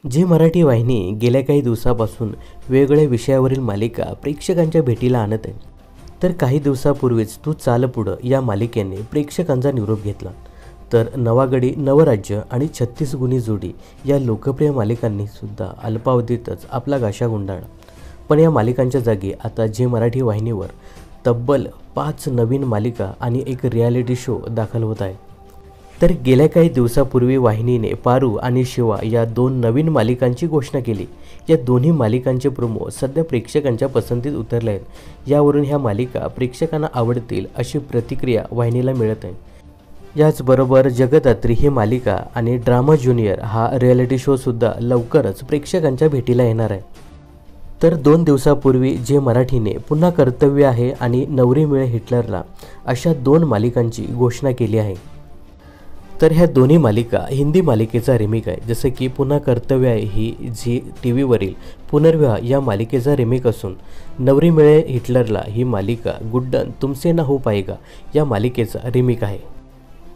Zee Marathi वाहिनी गेल्या काही दिवसापासून वेगवेगळ्या विषयावरील मालिका प्रेक्षकांच्या भेटीला आणत आहे. तर काही दिवसापूर्वीच तू चाल पुढं या मालिकेने प्रेक्षकांचा निरोप घेतला. तर नवागडी नवराज्य आणि 36 गुणी जोडी या लोकप्रिय मालिकांनी सुद्धा अल्पावधीतच आपला गाशा गुंडाळला. पण या मालिकांच्या जागी आता झी मराठी वाहिनीवर तब्बल 5 नवीन मालिका आणि एक रियालिटी शो दाखल होत आहे. तर गेल्या काही दिवसापूर्वी वाहिनीने पारू आणि शिवा या 2 नवीन मालिकांची घोषणा केली. या दोन्ही मालिकांचे प्रोमो सध्या प्रेक्षकांच्या पसंतीत उतरले आहेत. यावरून ह्या मालिका प्रेक्षकांना आवडतील अशी प्रतिक्रिया वाहिनीला मिळत आहे. याचबरोबर जगदात्री ही मालिका आणि ड्रामा ज्युनियर हा रियालिटी शोसुद्धा लवकरच प्रेक्षकांच्या भेटीला येणार आहे. तर 2 दिवसापूर्वी झी मराठीने पुन्हा कर्तव्य आहे आणि नवरी मिळे हिटलरला अशा 2 मालिकांची घोषणा केली आहे. तर ह्या दोन्ही मालिका हिंदी मालिकेचा रिमेक आहे. जसं की पुन्हा कर्तव्य आहे ही झी टीव्हीवरील पुनर्विवाह या मालिकेचा रिमेक असून नवरी मिळे हिटलरला ही मालिका गुड्डन तुमसे ना हो पाएगा या मालिकेचा रिमेक आहे.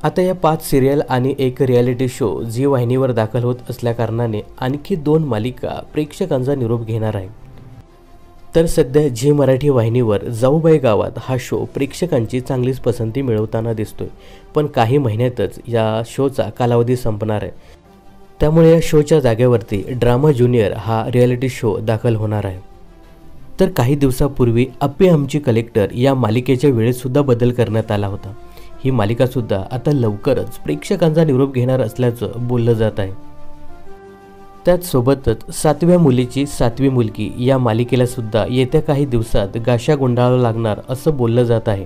आता या 5 सिरियल आणि एक रियालिटी शो झी वाहिनीवर दाखल होत असल्याकारणाने आणखी 2 मालिका प्रेक्षकांचा निरोप घेणार आहे. तर सध्या झी मराठी वाहिनीवर जाऊबाई गावात हा शो प्रेक्षकांची चांगलीच पसंती मिळवताना दिसतोय. पण काही महिन्यातच या शोचा कालावधी संपणार आहे. त्यामुळे या शोच्या जागेवरती ड्रामा ज्युनियर हा रियालिटी शो दाखल होणार आहे. तर काही दिवसापूर्वी अप्पे आमची कलेक्टर या मालिकेच्या वेळेतसुद्धा बदल करण्यात आला होता. ही मालिकासुद्धा आता लवकरच प्रेक्षकांचा निरोप घेणार असल्याचं बोललं जात आहे. त्याचसोबतच 7व्या मुलीची 7वी मुलगी या मालिकेला सुद्धा येत्या काही दिवसात गाशा गुंडाळावा लागणार असं बोललं जात आहे.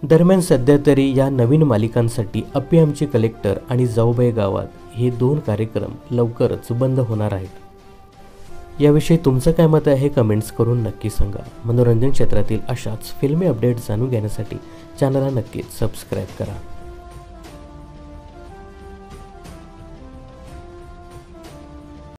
दरम्यान सध्या तरी या नवीन मालिकांसाठी अप्पे आमची कलेक्टर आणि जाऊबाई गावात हे 2 कार्यक्रम लवकरच बंद होणार आहेत. याविषयी तुमचं काय मत आहे हे कमेंट्स करून नक्की सांगा. मनोरंजन क्षेत्रातील अशाच फिल्मी अपडेट्स जाणून घेण्यासाठी चॅनलला नक्कीच सबस्क्राईब करा.